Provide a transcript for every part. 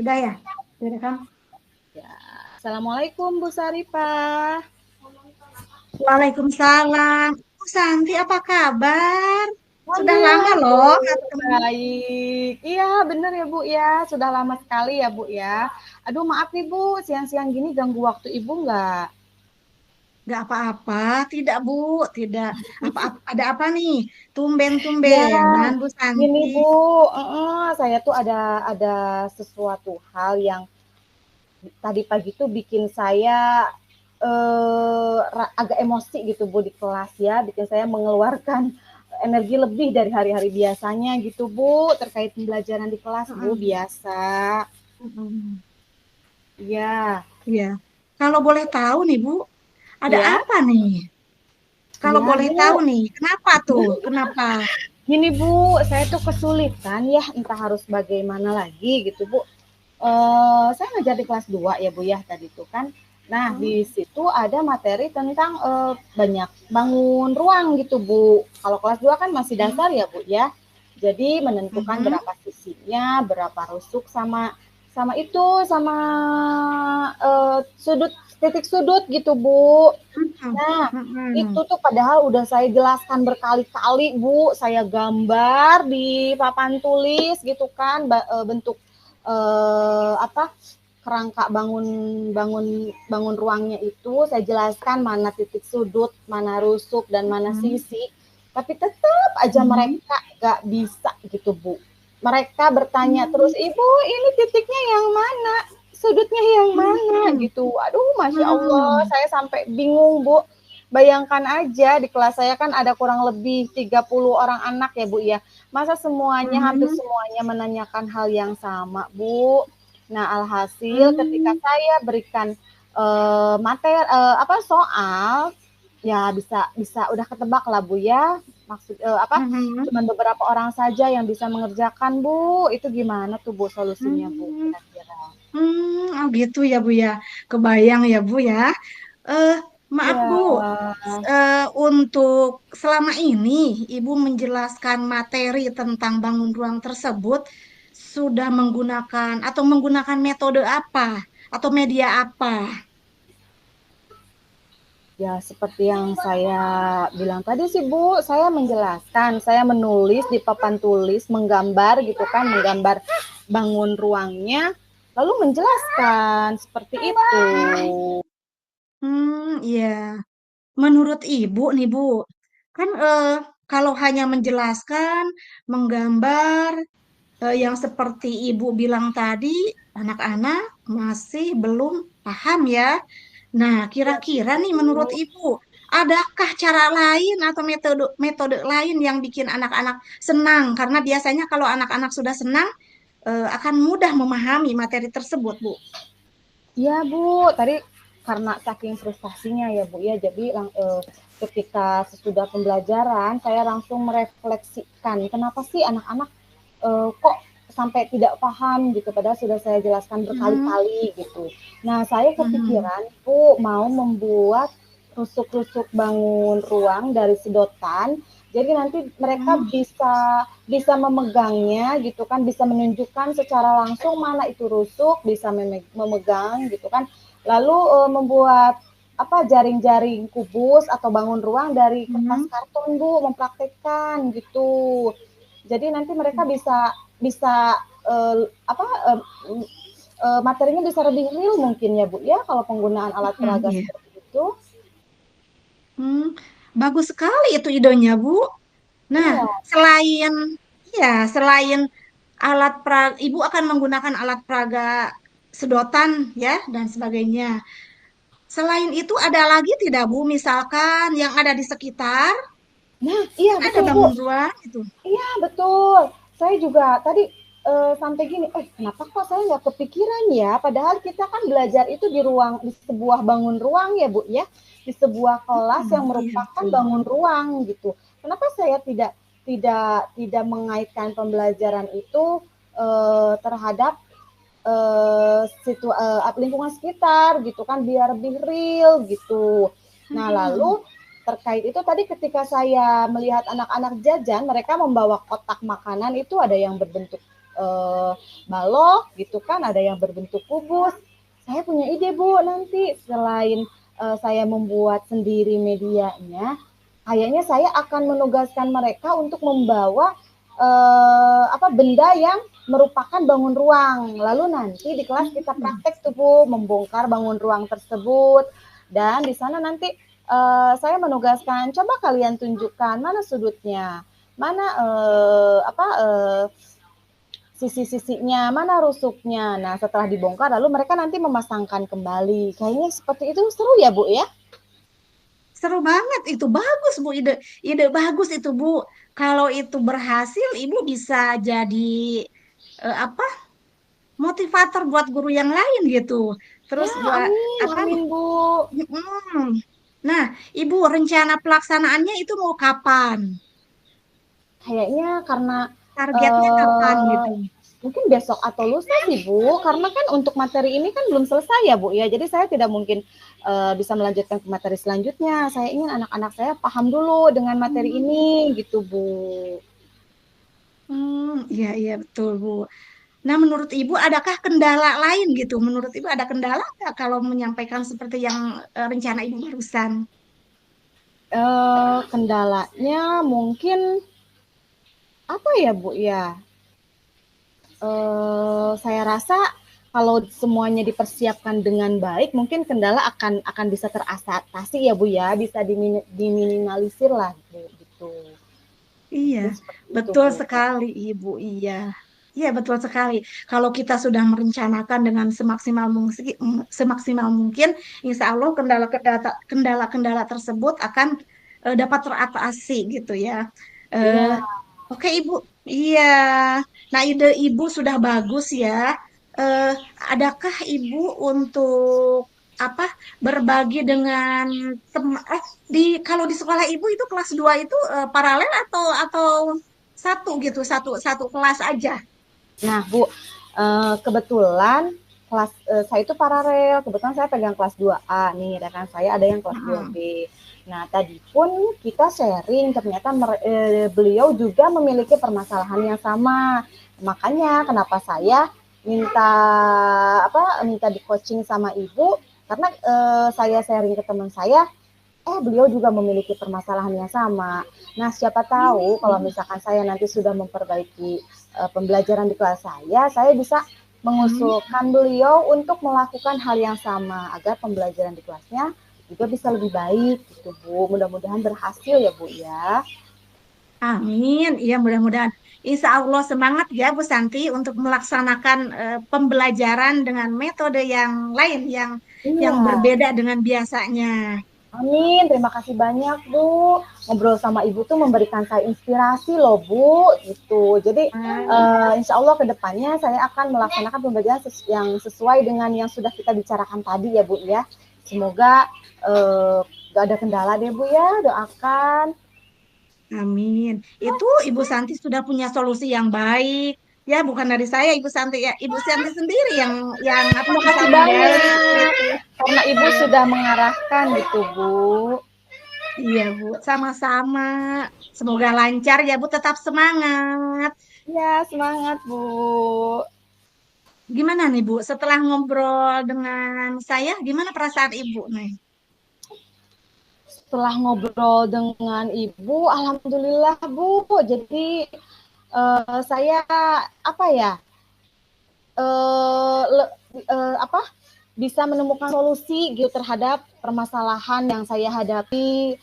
Sudah ya? Sudah kan? Ya. Assalamualaikum Bu Saripah. Waalaikumsalam. Bu Santi, apa kabar? Sudah lama Waduh, loh nggak ketemu. baik. Iya, bener ya Bu ya. Sudah lama sekali ya Bu ya. Aduh, maaf nih Bu, siang-siang gini ganggu waktu Ibu nggak? Nggak apa-apa, tidak Bu, tidak. Ada apa nih? Ya, Tumben-tumbenan Bu gini Santi. Bu, saya tuh ada sesuatu hal yang tadi pagi tuh bikin saya agak emosi gitu Bu di kelas ya, bikin saya mengeluarkan energi lebih dari hari-hari biasanya gitu Bu, terkait pembelajaran di kelas Bu Mm-mm. biasa. Mm-mm. Iya, Iya. Kalau boleh tahu nih Bu, ada iya, apa nih? Kalau iya boleh tahu Bu. nih, kenapa tuh? Kenapa? Gini Bu, saya tuh kesulitan ya, entah harus bagaimana lagi gitu Bu. Saya ngajar di kelas 2 ya Bu ya tadi tuh kan. Nah, Hmm? di situ ada materi tentang banyak bangun ruang gitu Bu. Kalau kelas 2 kan masih Hmm? dasar ya Bu ya. Jadi menentukan Hmm? berapa sisinya, berapa rusuk sama sama itu sama sudut titik sudut gitu Bu. Hmm? Nah, itu Hmm? tuh padahal udah saya jelaskan berkali-kali, Bu. Saya gambar di papan tulis gitu kan, bentuk apa kerangka bangun bangun bangun ruangnya itu saya jelaskan mana titik sudut, mana rusuk dan mana Hmm? sisi. Tapi tetap aja Hmm? mereka nggak bisa gitu, Bu. Mereka bertanya terus, Hmm? Ibu, ini titiknya yang mana? Sudutnya yang mana Hmm? gitu. Aduh, Masya Allah, Hmm? saya sampai bingung, Bu. Bayangkan aja di kelas saya kan ada kurang lebih 30 orang anak ya, Bu ya. Masa semuanya, hampir Hmm? semuanya menanyakan hal yang sama, Bu. Nah, alhasil ketika Hmm? saya berikan materi apa soal ya bisa bisa udah ketebak lah Bu ya. Maksud apa? Hmm? Cuman beberapa orang saja yang bisa mengerjakan, Bu. Itu gimana tuh Bu solusinya, Bu? Hmm? Kira-kira. Oh gitu ya Bu ya. Kebayang ya Bu ya. Eh, maaf Ya, Bu, untuk selama ini Ibu menjelaskan materi tentang bangun ruang tersebut sudah menggunakan atau menggunakan metode apa atau media apa? ya seperti yang saya bilang tadi sih Bu, saya menjelaskan, saya menulis di papan tulis, menggambar gitu kan, menggambar bangun ruangnya, lalu menjelaskan seperti itu. Iya. Menurut Ibu nih Bu, kan kalau hanya menjelaskan, menggambar, yang seperti Ibu bilang tadi, anak-anak masih belum paham ya. Nah, Ya, kira-kira nih menurut Bu. Ibu, adakah cara lain atau metode metode lain yang bikin anak-anak senang? Karena biasanya kalau anak-anak sudah senang, akan mudah memahami materi tersebut, Bu. Iya Bu, tadi karena saking frustasinya ya Bu ya, jadi ketika sesudah pembelajaran saya langsung merefleksikan kenapa sih anak-anak kok sampai tidak paham gitu, padahal sudah saya jelaskan Hmm, berkali-kali gitu. Nah saya hmm, kepikiran Bu mau membuat rusuk-rusuk bangun ruang dari sedotan, jadi nanti mereka hmm, bisa bisa memegangnya gitu kan, bisa menunjukkan secara langsung mana itu rusuk, bisa memegang gitu kan. Lalu membuat apa jaring-jaring kubus atau bangun ruang dari kertas hmm. karton Bu, mempraktekkan gitu. Jadi nanti mereka bisa bisa apa materinya bisa lebih real mungkin ya Bu ya kalau penggunaan alat Hmm, peraga iya. seperti itu. Hmm, bagus sekali itu idenya, Bu. Nah, Iya, selain selain Ibu akan menggunakan alat peraga sedotan ya dan sebagainya. Selain itu ada lagi tidak, Bu? Misalkan yang ada di sekitar, nah iya kan ada betul Bu. bangun ruang itu. Iya betul. Saya juga tadi sampai gini, kenapa kok saya nggak kepikiran ya? Padahal kita kan belajar itu di ruang, di sebuah bangun ruang ya Bu ya, di sebuah kelas yang Iya merupakan betul. bangun ruang gitu. Kenapa saya tidak mengaitkan pembelajaran itu terhadap lingkungan sekitar gitu kan biar lebih real gitu. Nah, Hmm, lalu terkait itu tadi ketika saya melihat anak-anak jajan, mereka membawa kotak makanan itu ada yang berbentuk balok gitu kan, ada yang berbentuk kubus. Saya punya ide Bu, nanti selain saya membuat sendiri medianya, kayaknya saya akan menugaskan mereka untuk membawa benda yang merupakan bangun ruang. Lalu nanti di kelas kita praktek tuh Bu, membongkar bangun ruang tersebut. Dan di sana nanti saya menugaskan, coba kalian tunjukkan mana sudutnya, mana sisi-sisinya, mana rusuknya. Nah, setelah dibongkar, lalu mereka nanti memasangkan kembali. Kayaknya seperti itu seru ya, Bu ya? Seru banget itu, bagus Bu, ide bagus itu Bu. Kalau itu berhasil, Ibu bisa jadi apa motivator buat guru yang lain gitu. Terus Ya, buat amin, apa? amin Bu. Nah, Ibu rencana pelaksanaannya itu mau kapan? Kayaknya karena Targetnya kapan eh, gitu? mungkin besok atau lusa sih Bu, karena kan untuk materi ini kan belum selesai ya Bu ya, jadi saya tidak mungkin bisa melanjutkan ke materi selanjutnya. Saya ingin anak-anak saya paham dulu dengan materi Hmm, ini gitu Bu. iya iya betul Bu. Nah, menurut Ibu adakah kendala lain gitu? Menurut Ibu ada kendala nggak kalau menyampaikan seperti yang rencana Ibu barusan? Kendalanya mungkin apa ya Bu ya? Saya rasa kalau semuanya dipersiapkan dengan baik, mungkin kendala akan bisa teratasi ya Bu ya, bisa diminimalisir lah gitu. Iya, Mungkin seperti itu betul Bu. sekali Ibu. Iya. Iya, betul sekali. Kalau kita sudah merencanakan dengan semaksimal mungkin, insya Allah kendala-kendala tersebut akan dapat teratasi gitu ya. Eh, Iya. oke Ibu. Iya. Nah, ide Ibu sudah bagus ya. Eh, adakah Ibu untuk apa berbagi dengan di kalau di sekolah Ibu itu kelas 2 itu paralel atau satu gitu, satu satu kelas aja. Nah, Bu, kebetulan kelas saya itu paralel. Kebetulan saya pegang kelas 2A nih, rekan saya ada yang kelas Mm-mm. 2B. Nah, tadi pun kita sharing, ternyata beliau juga memiliki permasalahan yang sama. Makanya kenapa saya minta minta di coaching sama Ibu, karena saya sharing ke teman saya, beliau juga memiliki permasalahan yang sama. Nah, siapa tahu kalau Hmm. misalkan saya nanti sudah memperbaiki pembelajaran di kelas saya bisa Hmm. mengusulkan beliau untuk melakukan hal yang sama agar pembelajaran di kelasnya juga bisa lebih baik gitu Bu. Mudah-mudahan berhasil ya Bu ya. Amin. Iya, mudah-mudahan. Insya Allah semangat ya Bu Santi untuk melaksanakan pembelajaran dengan metode yang lain, yang Iya, berbeda dengan biasanya. amin. Terima kasih banyak Bu. Ngobrol sama Ibu tuh memberikan saya inspirasi loh Bu. Gitu. Jadi insya Allah kedepannya saya akan melaksanakan pembelajaran yang sesuai dengan yang sudah kita bicarakan tadi ya Bu ya. Semoga gak ada kendala deh Bu ya. Doakan. Amin. Itu Ibu Santi sudah punya solusi yang baik. Ya, bukan dari saya, Ibu Santi ya. Ibu Santi sendiri yang apa Terima bisa kasih menggali banyak. itu. Karena Ibu Iya, sudah mengarahkan gitu Bu. iya Bu. Sama-sama. Semoga lancar ya Bu. Tetap semangat. Ya, semangat Bu. Gimana nih Bu? Setelah ngobrol dengan saya, gimana perasaan Ibu nih? Setelah ngobrol dengan Ibu, alhamdulillah Bu. Jadi saya apa ya? eh, le, apa bisa menemukan solusi gitu terhadap permasalahan yang saya hadapi.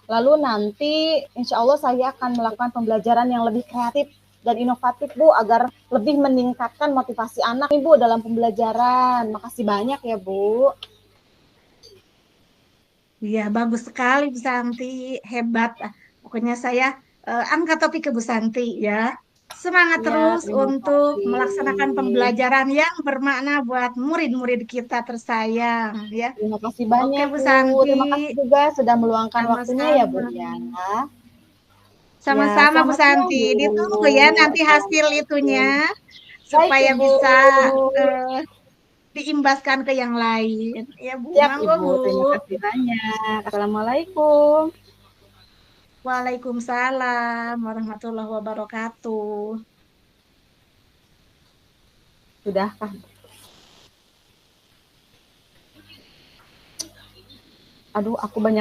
Lalu nanti insya Allah saya akan melakukan pembelajaran yang lebih kreatif dan inovatif Bu agar lebih meningkatkan motivasi anak Ibu dalam pembelajaran. Makasih banyak ya Bu. Iya, bagus sekali Bu Santi. Hebat. Pokoknya saya angkat topik ke Bu Santi ya. Semangat Ya, terus terima untuk melaksanakan kasih. pembelajaran yang bermakna buat murid-murid kita tersayang ya. Terima kasih Oke banyak Bu Bu. Santi, Terima kasih juga sudah meluangkan waktunya ya Bu sama-sama. ya. Ya, Sama-sama Bu selamat siang Santi. Bu. Ditunggu ya nanti hasil itunya Assalamualaikum. Baik supaya Ibu. bisa eh, diimbaskan ke yang lain. Ya Bu, Siap monggo Ibu, Bu. terima kasih banyak. Assalamualaikum. Waalaikumsalam warahmatullahi wabarakatuh. Sudahkah? Aduh, aku banyak